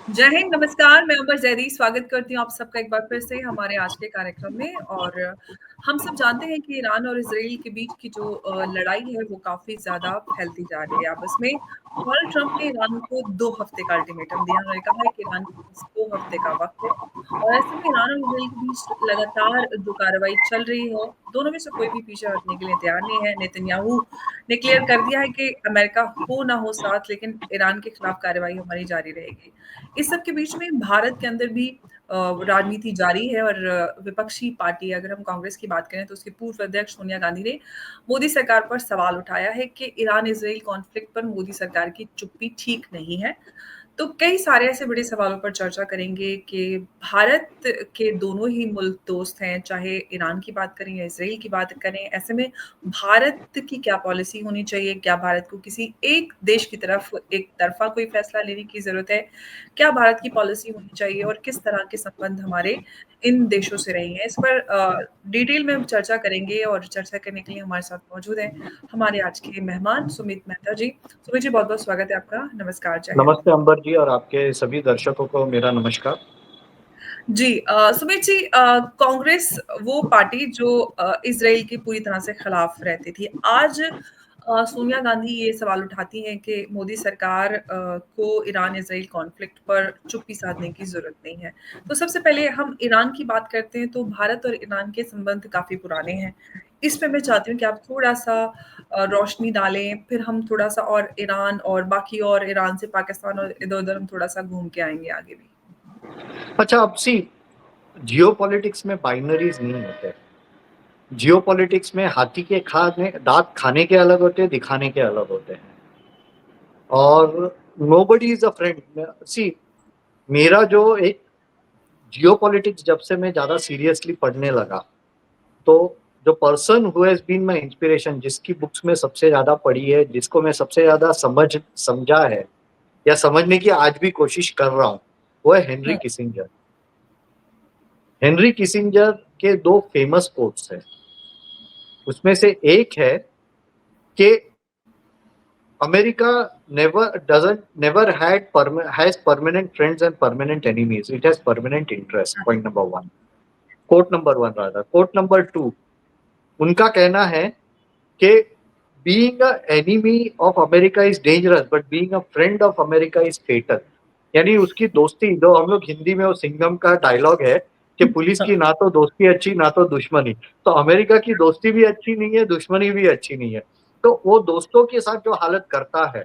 जय हिंद, नमस्कार। मैं अंबर जैदी स्वागत करती हूँ आप सबका एक बार फिर से हमारे आज के कार्यक्रम में। और हम सब जानते हैं कि ईरान और इजराइल के बीच की जो लड़ाई है वो काफी ज्यादा फैलती जा रही है आपस में। डोनाल्ड ट्रंप ने ईरान को 2 हफ्ते का अल्टीमेटम दिया। उन्होंने कहा है कि ईरान के पास 2 हफ्ते का वक्त है और ऐसे में ईरान और इजराइल के बीच लगातार जो कार्रवाई चल रही है दोनों में से कोई भी पीछे हटने के लिए तैयार नहीं है। नेतन्याहू ने क्लियर कर दिया है कि अमेरिका हो ना हो साथ, लेकिन ईरान के खिलाफ कार्रवाई हमारी जारी रहेगी। इस सब के बीच में भारत के अंदर भी राजनीति जारी है और विपक्षी पार्टी, अगर हम कांग्रेस की बात करें तो उसके पूर्व अध्यक्ष सोनिया गांधी ने मोदी सरकार पर सवाल उठाया है कि ईरान इजराइल कॉन्फ्लिक्ट पर मोदी सरकार की चुप्पी ठीक नहीं है। तो कई सारे ऐसे बड़े सवालों पर चर्चा करेंगे कि भारत के दोनों ही मुल्क दोस्त हैं, चाहे ईरान की बात करें या इसराइल की बात करें। ऐसे में भारत की क्या पॉलिसी होनी चाहिए? क्या भारत को किसी एक देश की तरफ एक तरफा कोई फैसला लेने की ज़रूरत है? क्या भारत की पॉलिसी होनी चाहिए और किस तरह के संबंध हमारे इन देशों से रहे हैं? इस पर डिटेल में हम चर्चा करेंगे और चर्चा करने के लिए हमारे साथ मौजूद हैं हमारे आज के मेहमान सुमित मेहता जी। सुमित जी, बहुत-बहुत स्वागत है आपका। नमस्कार, जय हिंद। नमस्ते अंबर जी और आपके सभी दर्शकों को मेरा नमस्कार। जी, सुमित जी, कांग्रेस वो पार्टी जो इज़राइल के पूरी तरह से खिलाफ रहती थी। आज सोनिया गांधी ये सवाल उठाती हैं कि मोदी सरकार को ईरान-इज़राइल कॉन्फ्लिक्ट पर चुप्पी साधने की ज़रूरत नहीं है। तो सबसे पहले हम ईरान की बात करते हैं, तो भारत और ईरान के संबंध काफ़ी पुराने हैं। इस पे मैं चाहती हूँ कि आप थोड़ा-सा रोशनी डालें, फिर हम थोड़ा-सा और ईरान और बाकी और ईरान से पाकिस्तान और इधर-उधर हम थोड़ा-सा घूम के आएँगे आगे भी। अच्छा, अब जियोपॉलिटिक्स में बाइनरीज नहीं होते। जियोपॉलिटिक्स में हाथी के खाने दांत खाने के अलग होते हैं, दिखाने के अलग होते हैं। और नोबडी इज अ फ्रेंड। सी, मेरा जो एक जियोपॉलिटिक्स जब से मैं ज्यादा सीरियसली पढ़ने लगा, तो जो person who has been my inspiration, जिसकी बुक्स में सबसे ज्यादा पढ़ी है, जिसको मैं सबसे ज्यादा समझा है या समझने की आज भी कोशिश कर रहा हूँ, वो है हेनरी हुँ, किसिंजर। हेनरी किसिंजर के दो फेमस कोट्स हैं। उसमें से एक है कि America never has permanent friends and permanent enemies. It has permanent interest. हाँ, Point number one. Quote number one rather. Quote number two. उनका कहना है कि being a enemy of America is dangerous, but being a friend of America is fatal. यानी उसकी दोस्ती, जो हम लोग हिंदी में वो सिंघम का डायलॉग है कि पुलिस की ना तो दोस्ती अच्छी ना तो दुश्मनी, तो अमेरिका की दोस्ती भी अच्छी नहीं है, दुश्मनी भी अच्छी नहीं है। तो वो दोस्तों के साथ जो हालत करता है,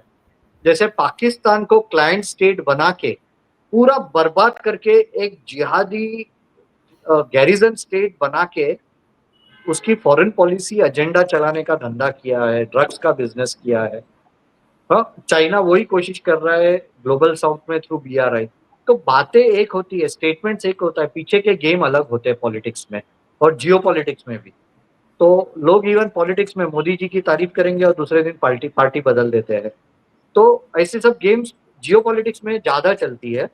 जैसे पाकिस्तान को क्लाइंट स्टेट बना के पूरा बर्बाद करके एक जिहादी गैरिजन स्टेट बना के उसकी फॉरेन पॉलिसी एजेंडा चलाने का धंधा किया है, ड्रग्स का बिजनेस किया है। हाँ, चाइना वही कोशिश कर रहा है ग्लोबल साउथ में थ्रू बीआरआई। तो बातें एक होती है, स्टेटमेंट्स एक होता है, पीछे के गेम अलग होते हैं पॉलिटिक्स में और जियो पॉलिटिक्स में भी। तो लोग इवन पॉलिटिक्स में मोदी जी की तारीफ करेंगे और दूसरे दिन पार्टी पार्टी बदल देते हैं। तो ऐसे सब गेम्स जियो पॉलिटिक्स में ज्यादा चलती है।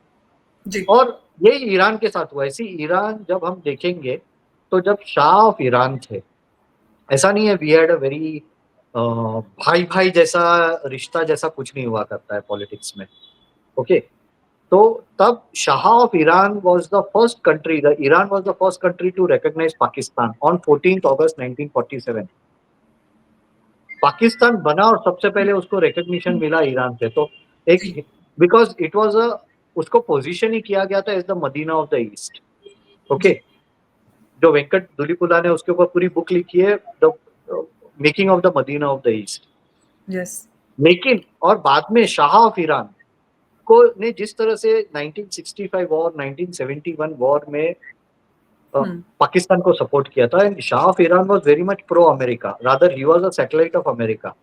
जी। और यही ईरान के साथ हुआ। ऐसी ईरान जब हम देखेंगे, तो जब शाह ऑफ ईरान थे, ऐसा नहीं है वी हैड अ वेरी भाई भाई जैसा रिश्ता, जैसा कुछ नहीं हुआ करता है पॉलिटिक्स में। ओके, तो तब shah of Iran was the first country, the Iran was the first country to recognise Pakistan on 14 August 1947। Pakistan बना और सबसे पहले उसको रिकॉग्निशन मिला ईरान से। तो एक, जी, बिकॉज इट वाज अ, उसको पोजीशन ही किया गया था as the Medina of the east. Okay, जी, जो वेंकट दुलीपुला ने उसके ऊपर पूरी बुक लिखी है, the making of the Medina of the East. Yes. लेकिन और बाद में शाह ऑफ ईरान को ने जिस तरह से 1965 वॉर, 1971 वॉर में हुँ, पाकिस्तान को सपोर्ट किया था, and Shah of Iran was very much pro America, rather he was a satellite of America.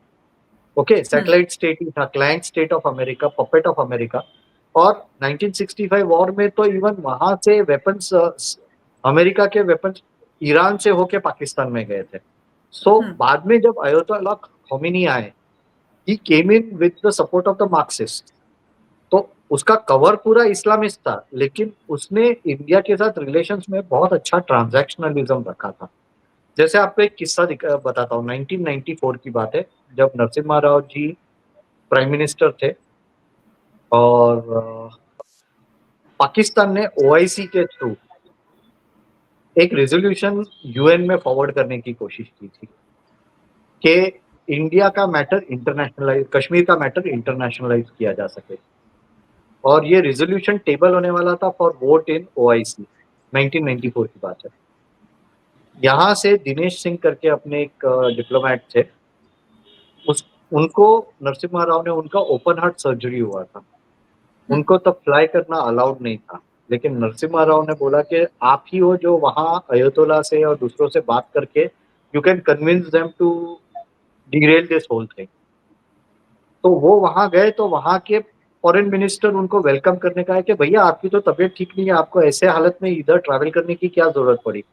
Okay, hmm, satellite state ही था, client state of America, puppet of America. और 1965 वॉर में तो even वहां से वेपन्स, अमेरिका के weapons Iran से होके पाकिस्तान में गए थे। सो हुँ, बाद में जब अयतुल्लाह खोमेनी आए, he came in with the support of the Marxist. तो उसका कवर पूरा इस्लामिस्ट था, लेकिन उसने इंडिया के साथ रिलेशंस में बहुत अच्छा ट्रांजैक्शनलिज्म रखा था। जैसे आपको एक किस्सा बताता हूँ। 1994 की बात है, जब नरसिम्हा राव जी प्राइम मिनिस्टर थे। और पाकिस्तान ने ओआईसी के थ्रू एक रेजोल्यूशन यूएन में फॉरवर्ड करने की कोशिश की थी कि इंडिया का मैटर इंटरनेशनलाइज, कश्मीर का मैटर इंटरनेशनलाइज किया जा सके, और ये रेजोल्यूशन टेबल होने वाला था फॉर वोट इन ओआईसी। 1994 की बात है। यहाँ से दिनेश सिंह करके अपने एक डिप्लोमेट थे, उनको नरसिम्हा राव ने, उनका ओपन हार्ट सर्जरी हुआ था, उनको तब फ्लाई करना अलाउड नहीं था, लेकिन नरसिम्हा राव ने बोला कि आप ही हो जो वहाँ अयोतोला से और दूसरों से बात करके you can convince them to derail this whole thing. तो वो वहाँ गए तो वहाँ के फॉरेन मिनिस्टर उनको वेलकम करने का है कि भैया आपकी तो तबीयत ठीक नहीं है, आपको ऐसे हालत में इधर ट्रैवल करने की क्या जरूरत पड़ी।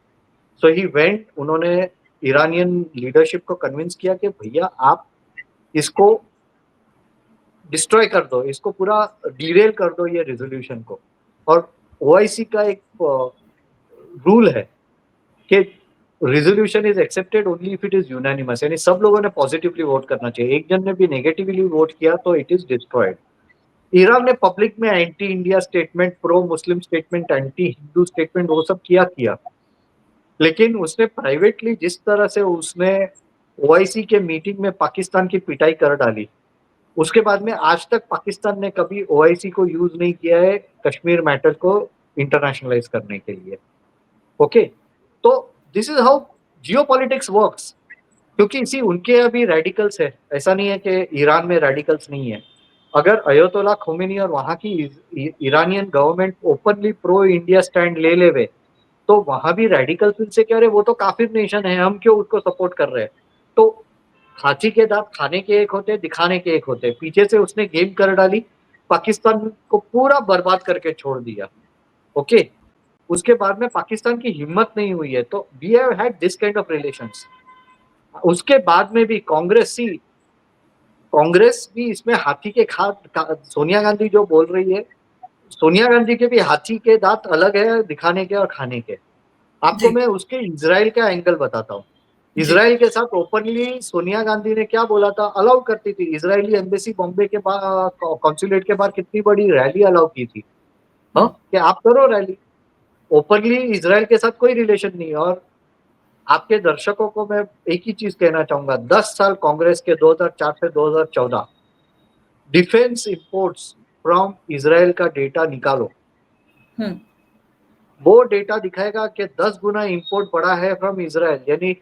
सो ही वेंट, उन्होंने ईरानियन लीडरशिप को कन्विंस किया कि भैया आप इसको डिस्ट्रॉय कर दो, इसको पूरा डिरेल कर दो ये रेजोल्यूशन को। और ओआईसी का एक रूल है कि resolution is accepted only if it is unanimous, यानी सब लोगों ने पॉजिटिवली वोट करना चाहिए, एक जन ने भी नेगेटिवली वोट किया तो इट इज डिस्ट्रॉयड। ईरान ने पब्लिक में एंटी इंडिया स्टेटमेंट, प्रो मुस्लिम स्टेटमेंट, एंटी हिंदू स्टेटमेंट वो सब किया, लेकिन उसने प्राइवेटली जिस तरह से उसने ओआईसी के मीटिंग में पाकिस्तान की पिटाई कर डाली, उसके बाद में आज तक पाकिस्तान ने कभी ओआईसी को यूज नहीं किया है कश्मीर मैटर को इंटरनेशनलाइज करने के लिए। ओके, तो this is how geopolitics works. क्योंकि इसी उनके अभी रेडिकल्स है, ऐसा नहीं है कि ईरान में रेडिकल्स नहीं है। अगर अयोतोला खोमेनी और वहां की Iranian government openly pro India stand ले लेवे तो वहां भी रेडिकल्स उनसे कह रहे वो तो काफिर नेशन है, हम क्यों उसको सपोर्ट कर रहे हैं। तो हाथी के दांत खाने के एक होते, दिखाने के एक होते। पीछे से उसने गेम कर डाली, पाकिस्तान को पूरा बर्बाद करके छोड़ दिया। ओके, उसके बाद में पाकिस्तान की हिम्मत नहीं हुई है, तो we have had this kind of relations. उसके बाद में भी कांग्रेस भी इसमें हाथी के सोनिया गांधी जो बोल रही है, सोनिया गांधी के भी हाथी के दांत अलग है दिखाने के और खाने के। आपको जी, मैं उसके इजराइल का एंगल बताता हूँ। जी। इजराइल के साथ ओपनली सोनिया गांधी ने क्या बोला था, अलाउ करती थी। इजरायली एम्बेसी बॉम्बे के कॉन्सुलेट के बाहर कितनी बड़ी रैली अलाउ की थी, हाँ, हुँ, कि आप करो रैली। ओपनली इजराइल के साथ कोई रिलेशन नहीं। और आपके दर्शकों को मैं एक ही चीज कहना चाहूंगा, 10 साल कांग्रेस के 2004 से 2014 डिफेंस इंपोर्ट्स फ्रॉम इजराइल का डेटा निकालो, हुँ, वो डेटा दिखाएगा कि 10 गुना इंपोर्ट बढ़ा है फ्रॉम इजराइल। यानी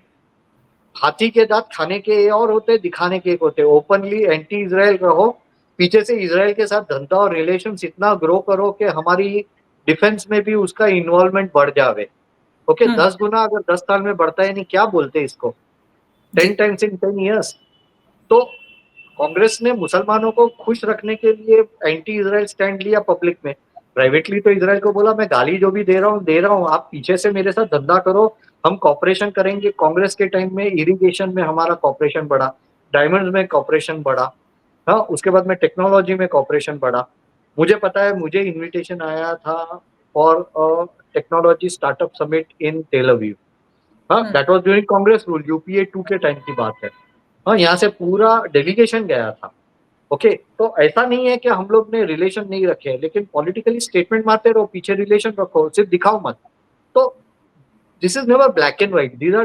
हाथी के दांत खाने के और होते, दिखाने के एक होते। ओपनली एंटी इजराइल रहो, पीछे से इजराइल के साथ धंधा और रिलेशन इतना ग्रो करो कि हमारी डिफेंस में भी उसका इन्वॉल्वमेंट बढ़ जावे। ओके, हुँ, 10 गुना अगर 10 साल में बढ़ता है, नहीं क्या बोलते इसको, 10 जी, टाइम्स इन 10 ईयर्स। तो कांग्रेस ने मुसलमानों को खुश रखने के लिए एंटी इजराइल स्टैंड लिया पब्लिक में। प्राइवेटली तो इजराइल को बोला मैं गाली जो भी दे रहा हूँ, आप पीछे से मेरे साथ धंधा करो, हम कॉपरेशन करेंगे। कांग्रेस के टाइम में इरिगेशन में हमारा कॉपरेशन बढ़ा, डायमंड्स में कॉपरेशन बढ़ा, हाँ, उसके बाद में टेक्नोलॉजी में कॉपरेशन बढ़ा। मुझे पता है, मुझे इन्विटेशन आया था for technology startup summit in Tel Aviv. हाँ, hmm. That was during Congress rule, UPA 2 के टाइम की बात है। हाँ, यहाँ से पूरा डेलीगेशन गया था। ओके, तो ऐसा नहीं है कि हम लोग ने रिलेशन नहीं रखे हैं, लेकिन पॉलिटिकली स्टेटमेंट मारते रहो, पीछे रिलेशन रखो, सिर्फ दिखाओ मत। तो this is never black and white, these are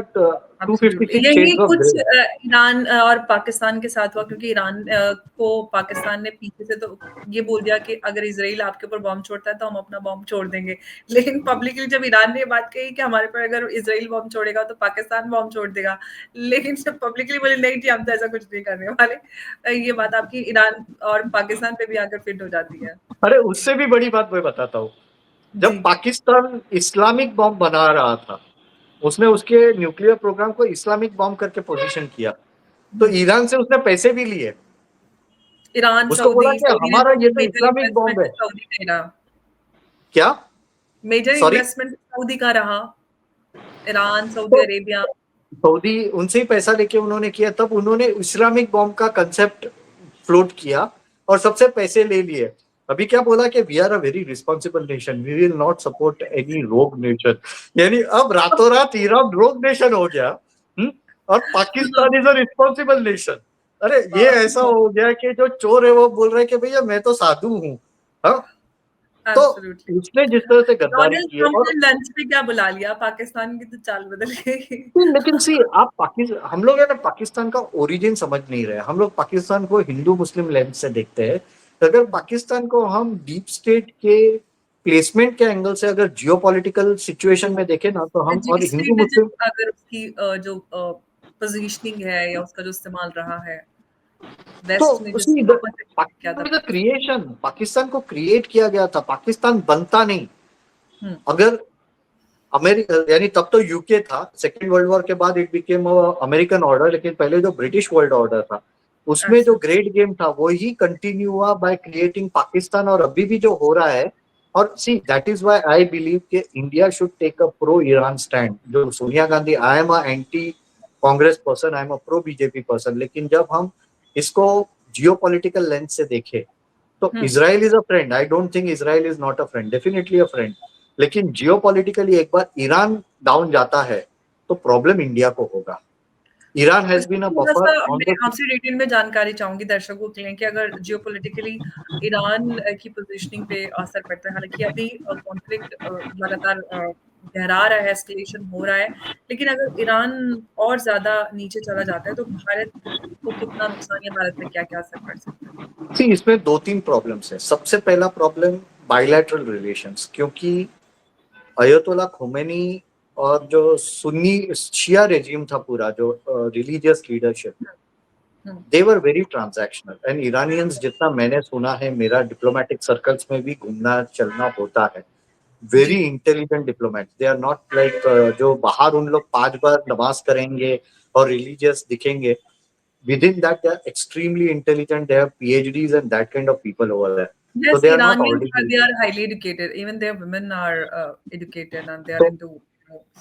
absolutely 256 यही शेड्स ऑफ कुछ ग्रे। ईरान और पाकिस्तान के साथ हुआ क्योंकि ईरान को पाकिस्तान ने पीछे से तो ये बोल दिया कि अगर इजराइल आपके ऊपर बॉम्ब छोड़ता है तो हम अपना बॉम्ब छोड़ देंगे। लेकिन पब्लिकली जब ईरान ने ये बात कही कि हमारे पर अगर इजराइल बॉम्ब छोड़ेगा तो पाकिस्तान बॉम्ब छोड़ देगा, लेकिन जब पब्लिकली बोले नहीं जी हम तो ऐसा कुछ नहीं करने वाले, ये बात आपकी ईरान और पाकिस्तान पे भी आकर फिट हो जाती है। अरे उससे भी बड़ी बात मैं बताता हूँ। जी। जब पाकिस्तान इस्लामिक बॉम्ब बना रहा था, उसने उसके न्यूक्लियर प्रोग्राम को इस्लामिक बॉम्ब करके पोजीशन किया, तो हुँ। ईरान से उसने पैसे भी लिए। ईरान, उसको बोला कि सऊदी ने हमारा ये तो मेजर इस्लामिक बॉम्ब इन्वेस्टमेंट है। सऊदी का ही रहा। क्या? Major sorry. इन्वेस्टमेंट सऊदी का रहा। ईरान, सऊदी तो अरेबिया। सऊदी उनसे ही पैसा लेके उन्होंने किया, तब उन्होंने इस्लामिक बॉम्ब का कंसेप्ट फ्लोट किया और सबसे पैसे ले लिए। अभी क्या बोला कि we are a very responsible nation, we will not support any rogue nation. यानी अब रातों रात ईरान रोग नेशन हो गया। और Pakistan is a responsible nation. अरे ये ऐसा हो गया कि जो चोर है वो बोल रहे हैं कि भैया मैं तो साधु हूँ। हाँ, तो एब्सोल्युटली। उसने जिस तरह से गद्दारी डोनाल्ड की है, ट्रम्प और ने लंच पे क्या बुला लिया, पाकिस्तान की तो चाल बदल गई। लेकिन सी आप पाकिस्तान, हम लोग है ना पाकिस्तान का ओरिजिन समझ नहीं रहे। हम लोग पाकिस्तान को हिंदू मुस्लिम लेंस से देखते हैं। तो अगर पाकिस्तान को हम डीप स्टेट के प्लेसमेंट के एंगल से अगर जियो पॉलिटिकल सिचुएशन में देखें ना, तो हम और हिंदू मुस्लिम, स्ट्रेटेजिक अगर उसकी जो पोजीशनिंग है या उसका जो इस्तेमाल रहा है, तो वेस्ट ने जिस उसी ऑपोजिट किया था पाकिस्तान का पाकिस्तान। क्रिएशन, पाकिस्तान को क्रिएट किया गया था, पाकिस्तान बनता नहीं। हुँ, अगर अमेरिका, यानी तब तो यूके था, सेकेंड वर्ल्ड वॉर के बाद इट बिकेम अमेरिकन ऑर्डर, लेकिन पहले जो ब्रिटिश वर्ल्ड ऑर्डर था उसमें जो एब्सोल्युटली। ग्रेट गेम था वो ही कंटिन्यू हुआ बाय क्रिएटिंग पाकिस्तान, और अभी भी जो हो रहा है। और see that is why I believe कि India should take a pro Iran stand. जो Sonia Gandhi, I am a anti Congress person, I am a pro BJP person, लेकिन जब हम इसको जियो पॉलिटिकल लेंस से देखें तो hmm, Israel is a friend. I don't think Israel is not a friend, definitely a friend. लेकिन जियो politically एक बार ईरान डाउन जाता है तो प्रॉब्लम इंडिया को होगा। ईरान हैज बीन अ थोड़ा-सा बफर ऑन मैं द। आपसे डिटेल में जानकारी चाहूँगी दर्शकों के लिए कि अगर जियोपॉलिटिकली ईरान की पोज़ीशनिंग पे असर पड़ता है। हालाँकि अभी कॉन्फ्लिक्ट लगातार गहरा रहा है, एस्केलेशन हो रहा है। लेकिन अगर ईरान और ज़्यादा नीचे चला जाता है, तो भारत को कितना नुकसान या भारत पे क्या-क्या असर पड़ सकता है? सी इसमें दो तीन प्रॉब्लम्स है। सबसे पहला प्रॉब्लम बायलैटरल रिलेशंस, क्योंकि अयतोला खोमेनी और जो सुन्नी शिया रेजिम था पूरा, जो religious leadership, hmm, they were very transactional. And Iranians, जितना मैंने सुना है, मेरा डिप्लोमेटिक सर्कल्स में भी घूमना चलना होता है, वेरी जी। Intelligent diplomat. They are not like जो बाहर उन लोग 5 बार नमाज करेंगे और रिलीजियस दिखेंगे। Within that, they are extremely intelligent. They have PhDs and that kind of people over there. So Yes, they are not Iranians are ordinary they are people. highly educated. Even their women are educated and they are So, into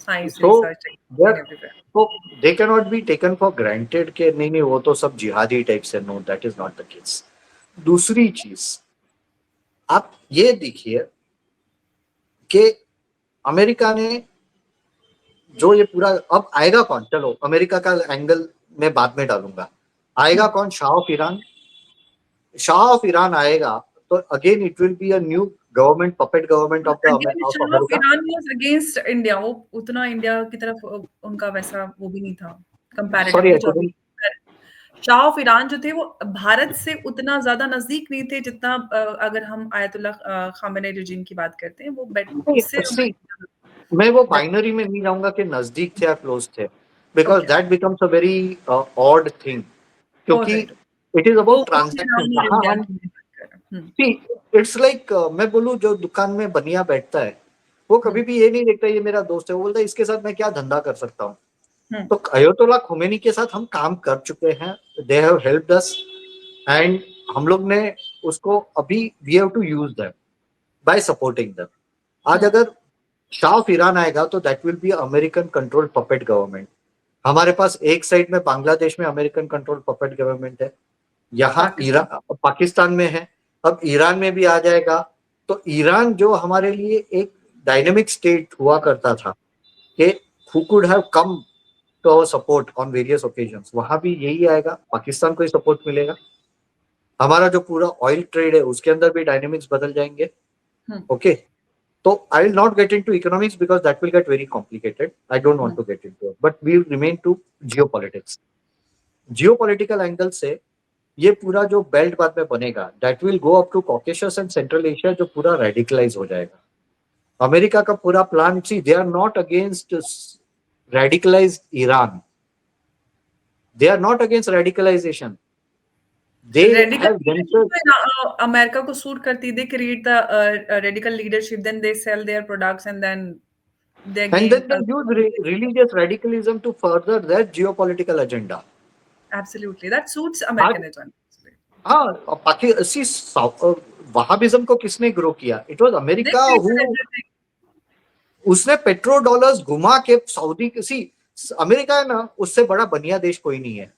science so research they and are, everywhere. so they cannot be taken for granted कि नहीं नहीं वो तो सब जिहादी type से। No, that is not the case. दूसरी चीज, आप ये देखिए कि अमेरिका ने जो ये पूरा, अब आएगा कौन, चलो अमेरिका का एंगल मैं बाद में डालूंगा। आएगा Hmm. कौन? Shah of Iran. Shah of Iran आएगा तो again it will be a new government, puppet government of Again, of Shah of America. Iran was against India. वो उतना इंडिया की तरफ उनका वैसा वो भी नहीं था सॉरी कंपैरेटिवली आई जो अभी कुडंट। शाह ऑफ ईरान जो थे वो भारत से उतना ज़्यादा नज़दीक नहीं थे जितना अगर हम आयतुल्ला खामेनी रेजिम की बात करते हैं वो बेट उससे सी मैं वो बेट बाइनरी में नहीं जाऊंगा कि नजदीक थे या क्लोज थे, because okay that becomes a very odd thing. क्योंकि ऑलराइट इट इज वो अबाउट ऑफ ट्रांजैक्शन। ईरान और जहां इंडिया हम, की बात कर रहे हैं। सी इट्स लाइक, मैं बोलूं जो दुकान में बनिया बैठता है वो हुँ, कभी भी ये नहीं देखता ये मेरा दोस्त है, वो बोलता है इसके साथ मैं क्या धंधा कर सकता हूँ। हुँ, तो अयतुल्ला खोमेनी के साथ हम काम कर चुके हैं। They have helped us, and हम लोग ने उसको अभी we have to use them by supporting them. आज हुँ, अगर शाह ऑफ ईरान आएगा तो that will be American control puppet government. हमारे पास एक साइड में बांग्लादेश में अमेरिकन कंट्रोल पपेट गवर्नमेंट है, यहाँ पाकिस्तान ईरान पाकिस्तान में है, अब ईरान में भी आ जाएगा। तो ईरान जो हमारे लिए एक डायनेमिक स्टेट हुआ करता था कि who could have come to our support on various occasions, वहां भी यही आएगा, पाकिस्तान को ही सपोर्ट मिलेगा। हमारा जो पूरा ऑयल ट्रेड है उसके अंदर भी डायनेमिक्स बदल जाएंगे। हुँ, okay, so I will not get into economics because that will get very complicated. I don't want hmm, to get into it. But we will remain to geopolitics. Geopolitical angle से ये पूरा जो belt बाद में बनेगा, that will go up to Caucasus and Central Asia, जो पूरा radicalize हो जाएगा। अमेरिका का पूरा plan, see they are not against radicalized Iran. They are not against radicalization. They radical have leadership themselves, तो अमेरिका को सूट करती है। They create the radical leadership then they sell their products and then they and gain then they use religious radicalism to further their geopolitical agenda. Absolutely that suits आज, Americanism. हाँ, पाकिस्तान वहाबिज्म को किसने grow किया? It was they America who, created everything. उसने petro dollars घुमा के Saudi, सी America है ना, उससे बड़ा बनिया देश कोई नहीं है।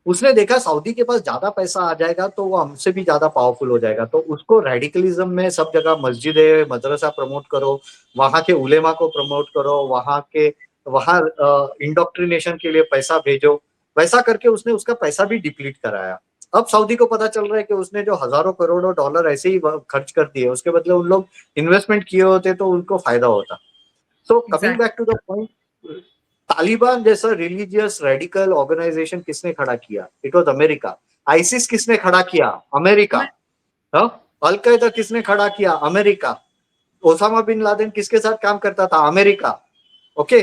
उसने देखा सऊदी के पास ज्यादा पैसा आ जाएगा तो वो हमसे भी ज्यादा पावरफुल हो जाएगा, तो उसको रेडिकलिज्म में सब जगह मस्जिद मदरसा प्रमोट करो, वहां के उलेमा को प्रमोट करो, वहां इंडोक्ट्रिनेशन के लिए पैसा भेजो, वैसा करके उसने उसका पैसा भी डिप्लीट कराया। अब सऊदी को पता चल रहा है कि उसने जो हजारों करोड़ों डॉलर ऐसे ही खर्च कर दिए, उसके बदले उन लोग इन्वेस्टमेंट किए होते तो उनको फायदा होता। So coming back exactly. To the point, Taliban जैसा रिलीजियस रेडिकल ऑर्गेनाइजेशन किसने खड़ा किया? It was America. आईसिस किसने खड़ा किया? अमेरिका। मैं हाँ, अलकायदा किसने खड़ा किया? अमेरिका। ओसामा बिन लादेन किसके साथ काम करता था? अमेरिका। ओके,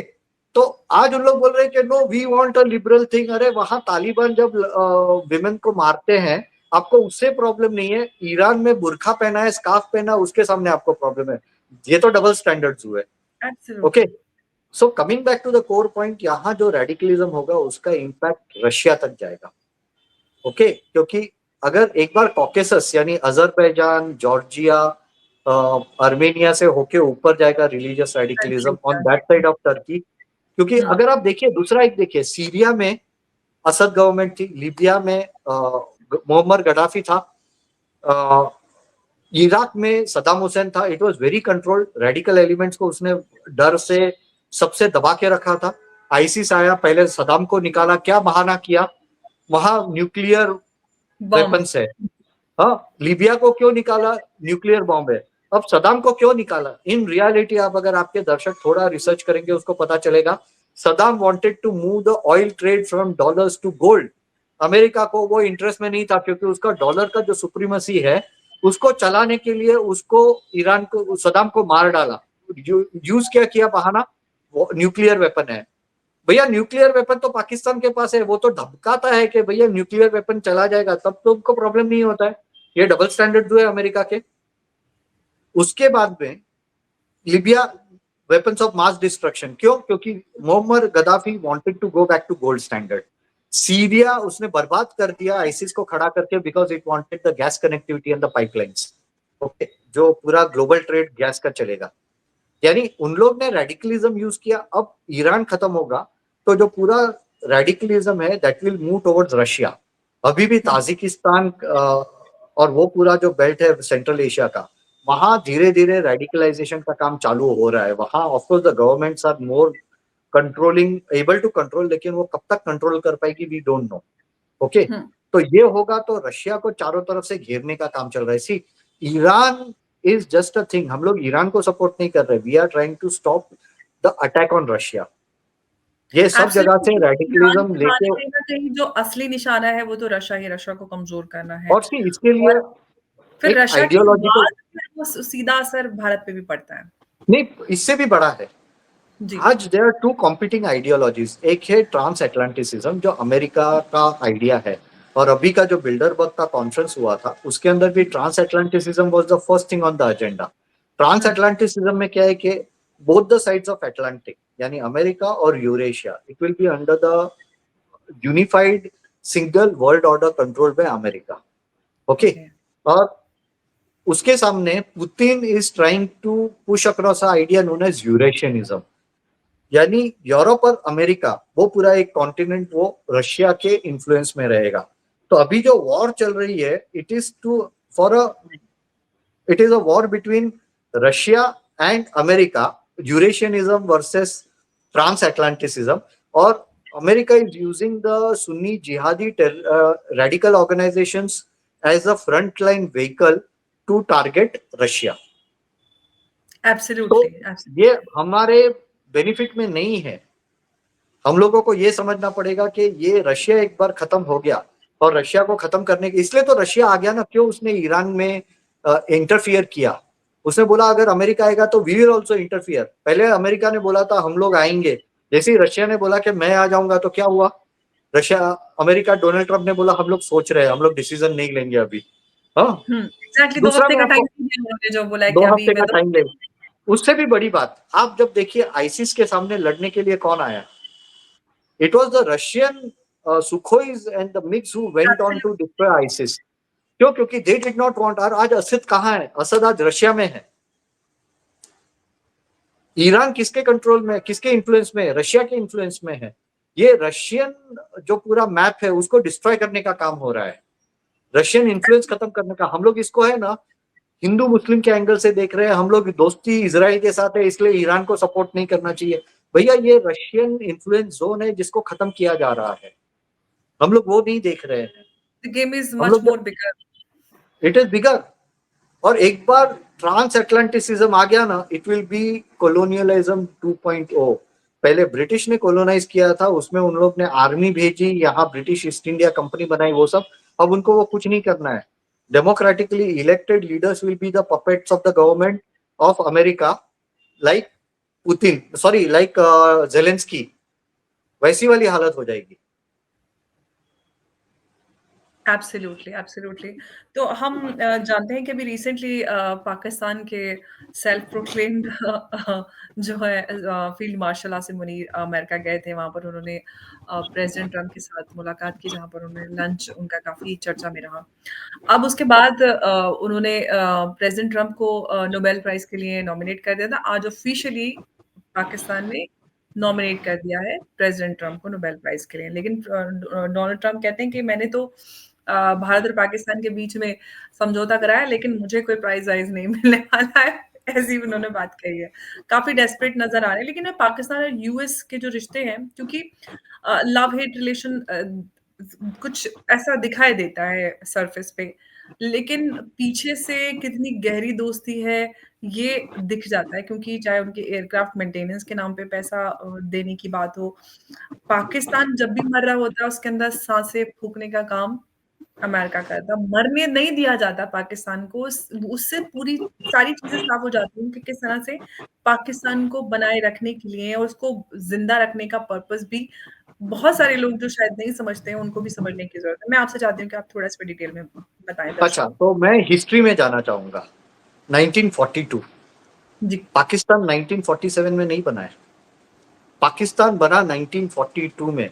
तो आज उन लोग बोल रहे हैं कि no we want a liberal thing. अरे वहां तालिबान जब विमेन को मारते हैं, आपको उससे प्रॉब्लम नहीं है। ईरान में बुरखा पहना है, स्कार्फ पहना, उसके सामने आपको प्रॉब्लम है। ये तो डबल स्टैंडर्ड्स हुए। Okay, absolutely. So coming back to the core point, यहाँ जो रेडिकलिज्म होगा उसका इम्पैक्ट रशिया तक जाएगा। ओके, क्योंकि अगर एक बार कॉकेसस यानी अजरबैजान, जॉर्जिया, आर्मेनिया से होके ऊपर जाएगा religious radicalism on countries that right. Side of Turkey. क्योंकि हुँ, अगर आप देखिए दूसरा एक देखिए, सीरिया में असद गवर्नमेंट थी, लीबिया में मोहम्मद गद्दाफी था, अ, इराक में सद्दाम हुसैन था। It was very controlled, radical elements को उसने डर से सबसे दबा के रखा था। आईसिस आया, पहले सद्दाम को निकाला, क्या बहाना किया? वहां न्यूक्लियर बॉम्ब। वेपन्स है। हाँ, लीबिया को क्यों निकाला? न्यूक्लियर बॉम्ब है। अब सदाम को क्यों निकाला? इन रियलिटी आप अगर आपके दर्शक थोड़ा रिसर्च करेंगे उसको पता चलेगा, Saddam wanted to move the oil trade from dollars to gold. America को वो इंटरेस्ट में नहीं था, क्योंकि उसका डॉलर का जो सुप्रीमेसी है उसको चलाने के लिए उसको ईरान को, सदाम को मार डाला। यूज क्या किया बहाना? वो न्यूक्लियर वेपन है। भैया न्यूक्लियर वेपन तो पाकिस्तान के पास है, वो तो धमकाता है कि भैया न्यूक्लियर वेपन चला जाएगा, तब तो उनको प्रॉब्लम नहीं होता है। ये डबल स्टैंडर्ड जो है अमेरिका के। उसके बाद में Libya, weapons of mass destruction, क्यों? क्योंकि Mohammed Gaddafi wanted to go back to gold standard. Syria उसने बर्बाद कर दिया आईसिस को खड़ा करके, because it wanted the gas connectivity and the pipelines. Okay, जो पूरा ग्लोबल ट्रेड गैस का चलेगा। यानी उन लोग ने रेडिकलिज्म यूज किया। अब ईरान खत्म होगा तो जो पूरा रेडिकलिज्म है that will move towards Russia. अभी भी हुँ, ताजिकिस्तान और वो पूरा जो बेल्ट है सेंट्रल एशिया का, वहां धीरे धीरे रेडिकलाइजेशन का काम चालू हो रहा है। वहां of course the governments are more controlling, able to control, लेकिन वो कब तक कंट्रोल कर पाएगी वी डोंट नो। ओके, हुँ। तो ये होगा तो रशिया को चारों तरफ से घेरने का काम चल रहा है। See, Iran is just a thing. हम लोग ईरान को सपोर्ट नहीं कर रहे, we are trying to stop the attack on Russia. ये सब जगह से एब्सोल्युटली। ईरान रेडिकलिज्म के लेके। माने कहीं न कहीं जो असली निशाना है वो तो रशिया ही, रशिया को कमज़ोर करना है। और सी इसके लिए और फिर एक रशिया के आइडियोलॉजिकल, बाद फिर वो सीधा असर भारत पे भी पड़ता है। नहीं इससे भी बड़ा है। जी। आज there are two competing ideologies. एक है ट्रांस अटलांटिसिज्म जो अमेरिका का आइडिया है, और अभी का जो बिल्डरबर्ग का कॉन्फ्रेंस हुआ था उसके अंदर भी transatlanticism was the first thing on the agenda. Trans hmm, Atlanticism में क्या है कि both the sides of Atlantic यानी अमेरिका और Eurasia, it will be under the unified single world order controlled by America. Okay, okay. और उसके सामने Putin is trying to push across a idea known as Eurasianism. यानी Europe और America, वो पूरा एक कॉन्टिनेंट वो रशिया के इन्फ्लुएंस में रहेगा। तो अभी जो वॉर चल रही है, it is to for a, it is a war between Russia and America, Eurasianism versus transatlanticism. और America is using the Sunni jihadi radical organisations as a front line vehicle to target Russia. तो absolutely, ये absolutely. हमारे benefit में नहीं है। हम लोगों को ये समझना पड़ेगा कि ये रशिया एक बार खत्म हो गया, और रशिया को खत्म करने के इसलिए तो रशिया आ गया ना। क्यों? उसने ईरान में इंटरफियर किया। उसने बोला अगर अमेरिका आएगा तो वी विल ऑल्सो इंटरफियर। पहले अमेरिका ने बोला था हम लोग आएंगे, जैसे ही रशिया ने बोला कि मैं आ जाऊंगा तो क्या हुआ? रशिया, अमेरिका, डोनाल्ड ट्रंप ने बोला हम लोग सोच रहे हैं, हम लोग डिसीजन नहीं लेंगे अभी। हाँ, हुँ, एग्ज़ैक्टली 2 दूसरा हफ्ते मैं का टाइम आपको दिया उन्होंने, जो बोला है कि 2 अभी हफ्ते मैं का 2 टाइम ले, उससे भी बड़ी बात, आप जब देखिए आईसिस के सामने लड़ने के लिए कौन आया? It was the Russian Sukhois and the MiGs who went on to absolutely. destroy ISIS. क्यों? क्योंकि they did not want। और आज असद कहाँ है? असद आज रशिया में है। ईरान किसके कंट्रोल में, किसके इन्फ्लुएंस में है? रशिया के इन्फ्लुएंस में है। ये रशियन जो पूरा मैप है उसको डिस्ट्रॉय करने का काम हो रहा है, रशियन इन्फ्लुएंस खत्म करने का। हम लोग इसको है ना हिंदू मुस्लिम के एंगल से देख रहे हैं, हम लोग दोस्ती इसराइल के साथ है इसलिए ईरान को सपोर्ट नहीं करना चाहिए। भैया ये रशियन इन्फ्लुएंस जोन है जिसको खत्म किया जा रहा है, हम लोग वो नहीं देख रहे हैं। द गेम इज हम मच लोग मोर बिगर। It is bigger. और एक बार ट्रांस अटलांटिसिज्म आ गया ना, इट विल बी कोलोनियलिज्म 2.0। पहले ब्रिटिश ने कोलोनाइज किया था, उसमें उन लोग ने आर्मी भेजी, यहाँ ब्रिटिश ईस्ट इंडिया कंपनी बनाई, वो सब। अब उनको वो कुछ नहीं करना है। Democratically elected leaders will be the puppets of the government of America, like Putin, sorry like Zelensky. वैसी वाली हालत हो जाएगी। Absolutely, absolutely. तो हम जानते हैं कि अभी रिसेंटली पाकिस्तान के सेल्फ प्रोक्लेम्ड जो है field marshal Asim Munir America गए थे। वहाँ पर उन्होंने प्रेसिडेंट ट्रंप के साथ मुलाकात की, जहाँ पर उन्होंने लंच उनका काफ़ी चर्चा में रहा। अब उसके बाद उन्होंने प्रेसिडेंट ट्रंप को नोबेल प्राइज़ के लिए नॉमिनेट कर दिया था। आज ऑफ़िशियली पाकिस्तान ने नॉमिनेट कर दिया है प्रेसिडेंट ट्रंप को नोबेल प्राइज़ के लिए। लेकिन डोनाल्ड ट्रंप कहते हैं कि मैंने तो भारत और पाकिस्तान के बीच में समझौता कराया, लेकिन मुझे कोई प्राइज़ वाइज़ नहीं मिलने वाला है। ऐसी उन्होंने बात कही है। काफ़ी डेस्परेट नज़र आ रहे हैं। लेकिन पाकिस्तान और यूएस के जो रिश्ते हैं, क्योंकि लव हेट रिलेशन कुछ ऐसा दिखाई देता है सरफेस पे, लेकिन पीछे से कितनी गहरी दोस्ती है, ये दिख जाता है। क्योंकि चाहे उनके एयरक्राफ्ट मेंटेनेंस के नाम पे पैसा देने की बात हो, पाकिस्तान जब भी मर रहा होता है, उसके अंदर साँसें फूँकने का काम अमेरिका करता है। मरने नहीं दिया जाता पाकिस्तान को, उससे पूरी सारी चीज़ें साफ हो जाती हैं कि किस तरह से पाकिस्तान को बनाए रखने के लिए और उसको ज़िंदा रखने का पर्पस भी बहुत सारे लोग जो शायद नहीं समझते हैं, उनको भी समझने की ज़रूरत है। मैं आपसे चाहती हूँ कि आप थोड़ा इस पे डिटेल में बताएँ अच्छा, दर्शकों को। तो मैं हिस्ट्री में जाना चाहूंगा। 1942 जी। पाकिस्तान 1947 में नहीं बना है। पाकिस्तान बना 1942 में।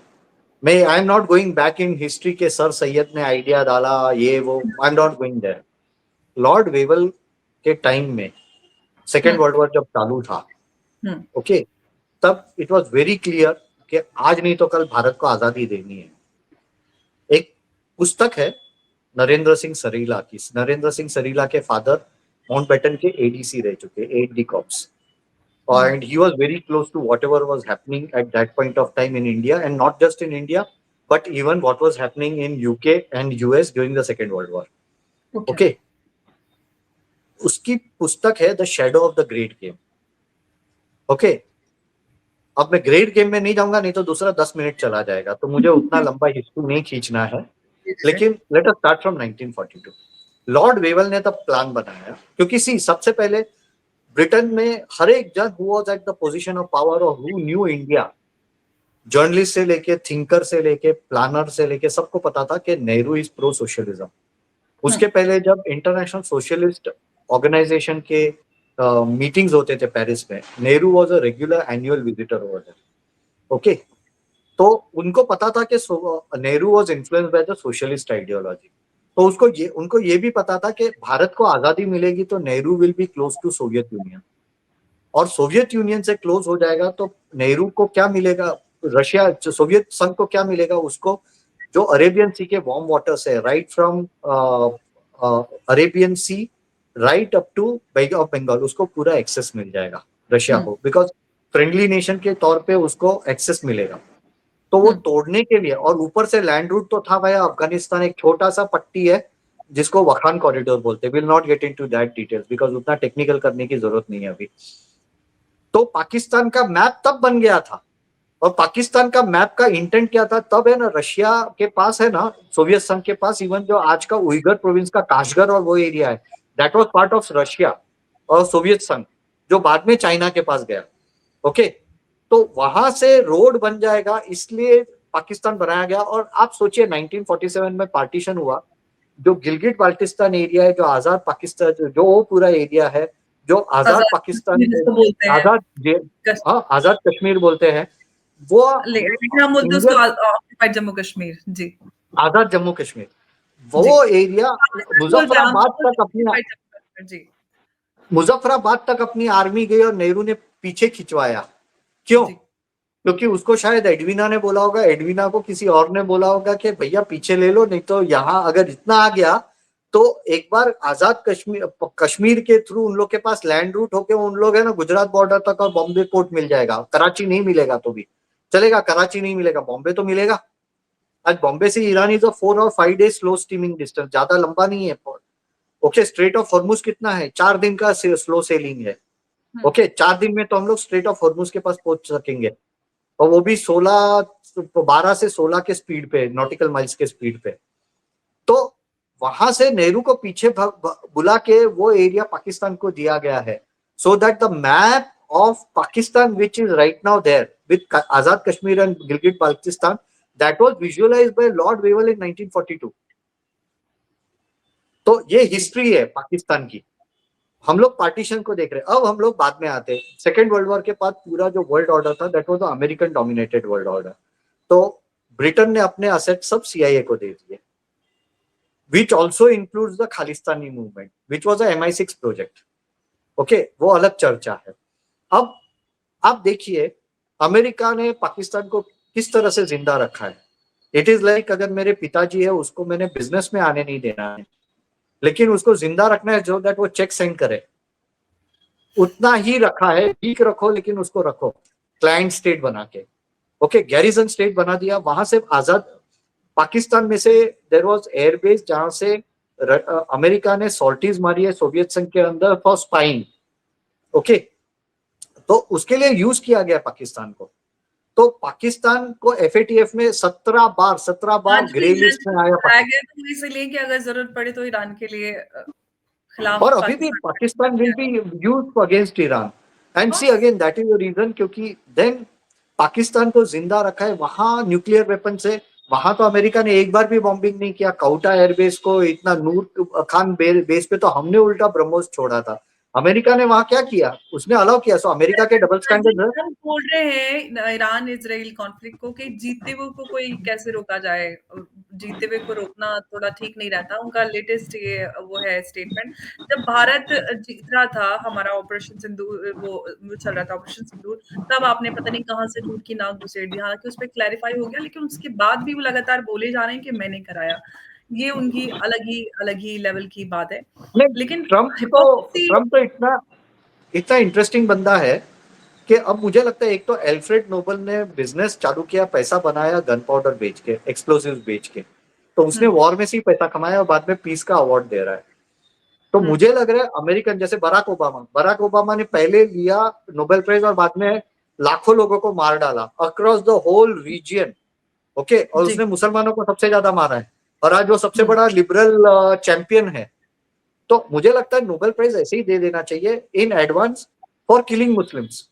मैं I am not going back in history के सर सैयद ने आइडिया डाला, ये वो, I am not going there. Lord Wavell के टाइम में हुँ, सेकेंड वर्ल्ड वॉर जब चालू था, हुँ, ओके, तब इट वाज वेरी क्लियर कि आज नहीं तो कल भारत को आजादी देनी है। एक पुस्तक है नरेंद्र सिंह सरीला की। नरेंद्र सिंह सरीला के फादर माउंटबेटन के एडीसी रह चुके, Ed D cops, hmm, and he was very close to whatever was happening at that point of time in India, and not just in India, but even what was happening in UK and US during the Second World War. Okay. Okay, उसकी पुस्तक है the shadow of the great game. Okay, अब मैं great game में नहीं जाऊंगा, नहीं तो दूसरा 10 मिनट चला जाएगा, तो मुझे उतना लंबा हिस्ट्री नहीं खींचना है। जी, जी। लेकिन let us start from 1942। Lord Wavell ने तब प्लान बनाया, क्योंकि सी सबसे पहले ब्रिटेन में हर एक जन who was at the position of power और हु न्यू इंडिया, जर्नलिस्ट से लेके थिंकर से लेके प्लानर से लेके सबको पता था कि नेहरू इज प्रो सोशलिज्म। हुँ, उसके पहले जब इंटरनेशनल सोशलिस्ट ऑर्गेनाइजेशन के मीटिंग्स होते थे पेरिस में, Nehru was a regular annual visitor over there. Okay, तो उनको पता था कि Nehru was influenced by the socialist ideology. तो उनको ये भी पता था कि भारत को आजादी मिलेगी तो Nehru will be close to Soviet Union, और सोवियत यूनियन से क्लोज हो जाएगा तो नेहरू को क्या मिलेगा, रशिया सोवियत संघ को क्या मिलेगा, उसको जो अरेबियन सी के वार्म वाटर्स है, right from Arabian Sea right up to bay of Bengal, उसको पूरा एक्सेस मिल जाएगा रशिया हुँ, को, बिकॉज फ्रेंडली नेशन के तौर पे उसको एक्सेस मिलेगा। तो वो हुँ, तोड़ने के लिए, और ऊपर से लैंड रूट तो था भाई, अफगानिस्तान एक छोटा सा पट्टी है जिसको वखान कॉरिडोर बोलते हैं। Will not get into that details because उतना टेक्निकल करने की जरूरत नहीं है अभी। तो पाकिस्तान का मैप तब बन गया था, और पाकिस्तान का मैप का इंटेंट क्या था तब, है ना, रशिया के पास है ना, सोवियत संघ के पास, इवन जो आज का उइगर प्रोविंस का काशगर और वो एरिया है, that was part of Russia और सोवियत संघ, जो बाद में चाइना के पास गया। ओके, तो वहां से रोड बन जाएगा, इसलिए पाकिस्तान बनाया गया। और आप सोचिए 1947 में पार्टीशन हुआ, जो गिलगिट बाल्टिस्तान एरिया है, जो आजाद पाकिस्तान, जो वो पूरा एरिया है, जो आजाद आज़ाद पाकिस्तान, कश्मीर जिसको बोलते हैं। आजाद, कश हाँ आजाद कश्मीर बोलते हैं वो। लेकिन हम बोलते हैं उसको इंडियन ऑक्यूपाइड जम्मू कश्मीर। जी। आजाद जम्मू कश्मीर, वो जी। एरिया पाकिस्तान बोलते हैं, हम मुजफ्फराबाद सब बोलते तक हैं अपनी ऑक्यूपाइड जम्मू कश्मीर। जी, मुजफ्फराबाद तक अपनी आर्मी गई और नेहरू ने पीछे खिंचवाया। क्यों? जी। क्योंकि उसको शायद एडवीना ने बोला होगा, एडवीना को किसी और ने बोला होगा कि भैया पीछे ले लो, नहीं तो यहाँ अगर इतना आ गया तो एक बार आजाद कश्मीर, कश्मीर के थ्रू उन लोग के पास लैंड रूट होके उन लोग है ना गुजरात बॉर्डर तक और बॉम्बे पोर्ट मिल जाएगा। कराची नहीं मिलेगा तो भी चलेगा, कराची नहीं मिलेगा, बॉम्बे तो मिलेगा। आज बॉम्बे से ईरान इज अ 4 और 5 days स्लो स्टीमिंग डिस्टेंस, ज्यादा लंबा नहीं है। ओके, स्ट्रेट ऑफ हॉर्मुज कितना है, 4 दिन का स्लो सेलिंग है। ओके, 4 दिन में तो हम लोग स्ट्रेट ऑफ हॉर्मुज के पास पहुंच सकेंगे, और वो भी 12 से 16 के स्पीड पे, नॉटिकल माइल्स के स्पीड पे। तो वहां से नेहरू को पीछे बुला के वो एरिया पाकिस्तान को दिया गया है, so that the map of Pakistan which is right now there with Azad Kashmir and Gilgit Baltistan, that was visualised by Lord Wavell in 1942। तो ये हिस्ट्री है पाकिस्तान की। हम लोग पार्टीशन को देख रहे हैं। अब हम लोग बाद में आते हैं, सेकेंड वर्ल्ड वॉर के बाद पूरा जो वर्ल्ड ऑर्डर था that was the American dominated world order. तो ब्रिटेन ने अपने असेट सब सीआईए को दे दिए, which also includes the Khalistani movement which was a MI6 project. Okay, वो अलग चर्चा है। अब आप देखिए अमेरिका ने पाकिस्तान को किस तरह से जिंदा रखा है। इट इज लाइक अगर मेरे पिताजी है, उसको मैंने बिजनेस में आने नहीं देना है, लेकिन उसको जिंदा रखना है जो दैट वो चेक सेंड करे, उतना ही रखा है। ठीक रखो, लेकिन उसको रखो क्लाइंट स्टेट बना के। ओके, गैरिजन स्टेट बना दिया। वहां से आजाद पाकिस्तान में से देयर वाज एयरबेस जहां से अमेरिका ने सॉल्टीज मारी है सोवियत संघ के अंदर फॉर स्पाइंग। ओके, तो उसके लिए यूज किया गया पाकिस्तान को। तो पाकिस्तान को एफएटीएफ में 17 बार आज भी ग्रे इंग्लैंड लिस्ट में आया लाया गया तो इसलिए कि अगर जरूरत पड़े तो ईरान के लिए खिलाफ और अभी भी पाकिस्तान का पाकिस्तान इस्तेमाल विल किया be used against Iran. And see जाए। Again that is the reason, क्योंकि देन पाकिस्तान को जिंदा रखा है वहां न्यूक्लियर वेपन से। वहां तो अमेरिका ने एक बार भी बॉम्बिंग नहीं किया। काउटा एयरबेस को, इतना नूर खान बेस पे तो हमने उल्टा ब्रह्मोस छोड़ा था। अमेरिका ने वहां क्या किया, उसने अलाउ किया। सो अमेरिका के डबल स्टैंडर्ड है। हम बोल रहे हैं ईरान इजराइल कॉन्फ्लिक्ट को कि जीतते हुए को कोई कैसे रोका जाए, जीतते हुए को रोकना थोड़ा ठीक नहीं रहता। उनका लेटेस्ट ये वो है स्टेटमेंट। जब भारत जीत रहा था हमारा ऑपरेशन सिंदूर, वो चल रहा था ऑपरेशन सिंदूर, तब आपने पता नहीं कहाँ से झूठ की नाक घुसेड़ दी। हालांकि उस पर क्लैरिफाई हो गया, लेकिन उसके बाद भी वो लगातार बोले जा रहे हैं कि मैंने कराया। ये उनकी अलग ही लेवल की बात है। नहीं, लेकिन ट्रम्प तो हिपोक्रेसी। ट्रम्प तो इतना इतना इंटरेस्टिंग बंदा है कि अब मुझे लगता है, एक तो एल्फ्रेड नोबल ने बिजनेस चालू किया, पैसा बनाया गन पाउडर बेच के, एक्सप्लोसिव बेच के। तो उसने हम्म। वॉर में से ही पैसा कमाया और बाद में पीस का अवार्ड दे रहा है। तो हम्म। मुझे लग रहा है अमेरिकन, जैसे बराक ओबामा ने पहले लिया नोबेल प्राइज और बाद में लाखों लोगों को मार डाला across the whole region. Okay, और जी। उसने मुसलमानों को सबसे ज्यादा मारा है, और आज वो सबसे हम्म। बड़ा लिबरल चैंपियन है। तो मुझे लगता है नोबेल प्राइज ऐसे ही दे देना चाहिए in advance for killing Muslims.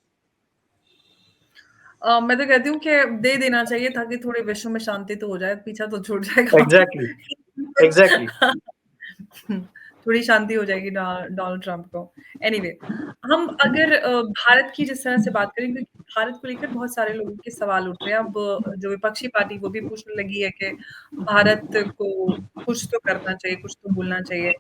मैं तो कहती हूँ कि दे देना चाहिए ताकि थोड़े विश्व में शांति तो हो जाए, पीछा तो छूट जाएगा। Exactly, exactly. थोड़ी शांति हो जाएगी डोनाल्ड ट्रंप को। एनीवे, हम अगर भारत की जिस तरह से बात करें, क्योंकि भारत को लेकर बहुत सारे लोगों के सवाल उठ रहे हैं। अब जो विपक्षी पार्टी वो भी पूछने लगी है कि भारत को कुछ तो करना चाहिए, कुछ तो बोलना चाहिए।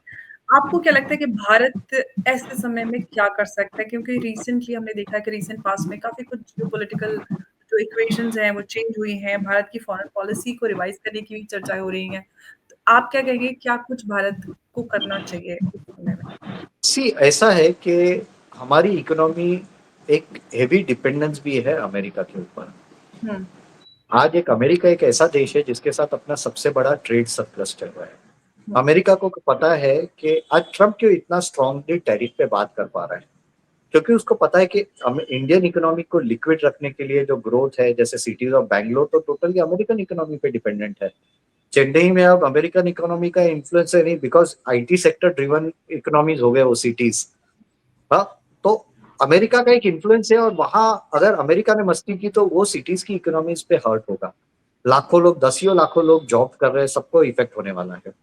आपको क्या लगता है कि भारत ऐसे समय में क्या कर सकता है? क्योंकि रिसेंटली हमने देखा है कि रिसेंट पास्ट में काफ़ी कुछ जियोपॉलिटिकल जो इक्वेशंस हैं वो चेंज हुई हैं। भारत की फॉरेन पॉलिसी को रिवाइज़ करने की भी चर्चाएँ हो रही हैं। तो आप क्या कहेंगे, क्या कुछ भारत को करना चाहिए इस समय में? सी ऐसा है कि हमारी इकोनॉमी एक हेवी डिपेंडेंस भी है अमेरिका के ऊपर। हुँ। आज एक अमेरिका एक ऐसा देश है जिसके साथ अपना सबसे बड़ा ट्रेड सरप्लस चल रहा है। हुँ। अमेरिका को पता है कि आज ट्रम्प क्यों इतना स्ट्रांगली टैरिफ पे बात कर पा रहा है, क्योंकि उसको पता है कि इंडियन इकोनॉमी को लिक्विड रखने के लिए जो ग्रोथ है, जैसे सिटीज ऑफ बैंगलोर तो टोटली अमेरिकन इकोनॉमी पे डिपेंडेंट है। चेन्नई में अब अमेरिकन इकोनॉमी का इन्फ्लुएंस है नहीं, because IT sector driven economies हो गए वो सिटीज। हाँ, तो अमेरिका का एक इन्फ्लुएंस है, और वहां अगर अमेरिका ने मस्ती की तो वो सिटीज की इकोनॉमीज पे हर्ट होगा। लाखों लोग, दसियों लाखों लोग जॉब कर रहे हैं, सबको इफेक्ट होने वाला है।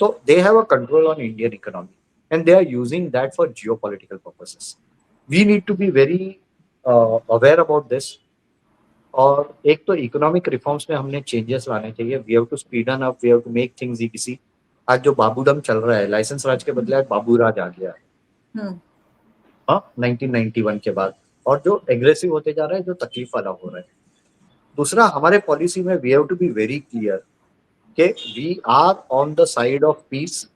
तो they have a control on Indian economy and they are using that for geopolitical purposes. We need to be very aware about this. और एक तो इकोनॉमिक रिफॉर्म्स में हमने चेंजेस लाने चाहिए। We have to speeden up, we have to make things easy. आज जो बाबूडम चल रहा है, लाइसेंस राज के बदले आज बाबू राज आ गया है। हुँ। हाँ, 1991 के बाद। और जो एग्रेसिव होते जा रहा है, जो तकलीफ वाला हो रहा है। दूसरा, हमारे पॉलिसी में we have to be very clear कि we are on the side of peace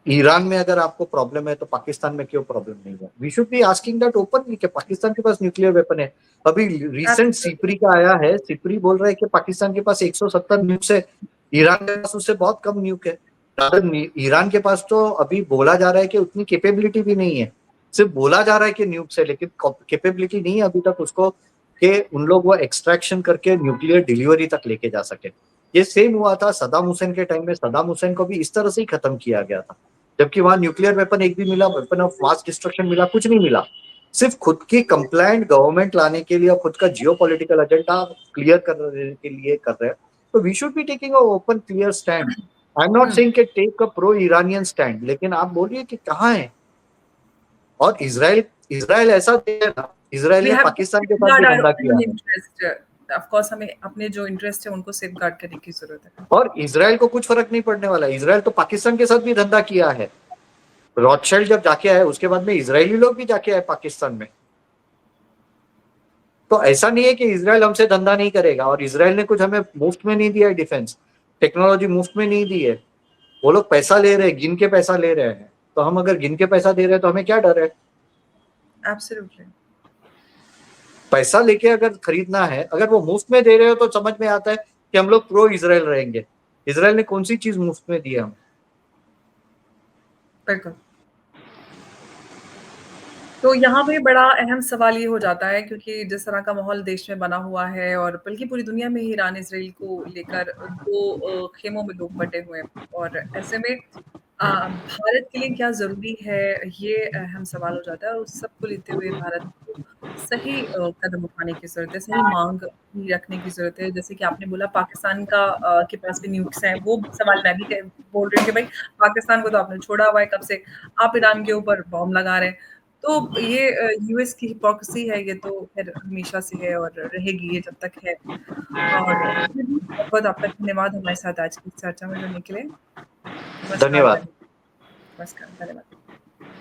Iran में अगर आपको प्रॉब्लम है तो पाकिस्तान में क्यों प्रॉब्लम नहीं है? We should be asking that openly कि पाकिस्तान के पास न्यूक्लियर वेपन है। अभी रिसेंट एब्सोल्युटली। सिपरी का आया है, सिपरी बोल रहा है कि पाकिस्तान के पास 170 न्यूक्स है, ईरान के पास उससे बहुत कम न्यूक है। ईरान के पास तो अभी बोला जा रहा है कि उतनी कैपेबिलिटी भी नहीं है, सिर्फ बोला जा रहा है कि न्यूक्स है, लेकिन कैपेबिलिटी नहीं है अभी तक उसको कि उन लोग वो एक्सट्रैक्शन करके न्यूक्लियर डिलीवरी तक लेके जा सके। ये सेम हुआ था सद्दाम हुसैन के टाइम में, सद्दाम हुसैन को भी इस तरह से ही खत्म किया गया था, जबकि वहां न्यूक्लियर वेपन एक भी मिला, वेपन ऑफ मास डिस्ट्रक्शन मिला, कुछ नहीं मिला। सिर्फ खुद की कंप्लायंट गवर्नमेंट लाने के लिए, खुद का जियो पॉलिटिकल एजेंडा क्लियर करने के लिए कर रहे हैं। तो we should be taking a open clear stand. I am not saying कि take a pro Iranian stand, लेकिन आप बोलिए कि कहाँ है। और इसराइल इसराइल ऐसा देश है ना, इसराइल वी ने हैव टू पाकिस्तान के साथ भी सेफगार्ड आवर धंधा किया ओन है। इंटरेस्ट। ऑफ कोर्स हमें अपने जो इंटरेस्ट है उनको सेफगार्ड करने की जरूरत है। और इसराइल को कुछ फर्क नहीं पड़ने वाला है, इसराइल तो पाकिस्तान के साथ भी धंधा किया है। रॉथशेल्ड जब जाके आए उसके बाद में इजरायली लोग भी जाके आए पाकिस्तान में। तो ऐसा नहीं है कि इसराइल हमसे धंधा नहीं करेगा, और इसराइल ने कुछ हमें मुफ्त में नहीं दिया है, डिफेंस टेक्नोलॉजी मुफ्त में नहीं दी है। वो लोग पैसा ले रहे हैं, गिन के पैसा ले रहे हैं। तो हम अगर गिन के पैसा दे रहे हैं तो हमें क्या डर है? एब्सोल्युटली। पैसा लेके अगर खरीदना है, अगर वो मुफ्त में दे रहे हो तो समझ में आता है कि हम लोग प्रो इसराइल रहेंगे। इसराइल ने कौन सी चीज मुफ्त में दी है हम? बिल्कुल। तो यहाँ पे बड़ा अहम सवाल ये हो जाता है, क्योंकि जिस तरह का माहौल देश में बना हुआ है और बल्कि पूरी दुनिया में ही ईरान इसराइल को लेकर दो खेमों में लोग बटे हुए हैं, और ऐसे में भारत के लिए क्या ज़रूरी है, ये अहम सवाल हो जाता है, और उस सब को लेते हुए भारत को सही कदम उठाने की ज़रूरत है, सही माँग रखने की ज़रूरत है। जैसे कि आपने बोला पाकिस्तान के पास भी न्यूक्स हैं, वो सवाल मैं भी बोल रही हूँ कि भाई पाकिस्तान को तो आपने छोड़ा हुआ है कब से, आप ईरान के ऊपर बॉम्ब लगा रहे हैं। तो ये यूएस की हिपोक्रेसी है, ये तो ख़ैर हमेशा से है और रहेगी ये जब तक है। और फिर भी बहुत-बहुत आपका धन्यवाद हमारे साथ आज की चर्चा में जुड़ने के लिए। नमस्कार, धन्यवाद। धन्यवाद। नमस्कार, धन्यवाद।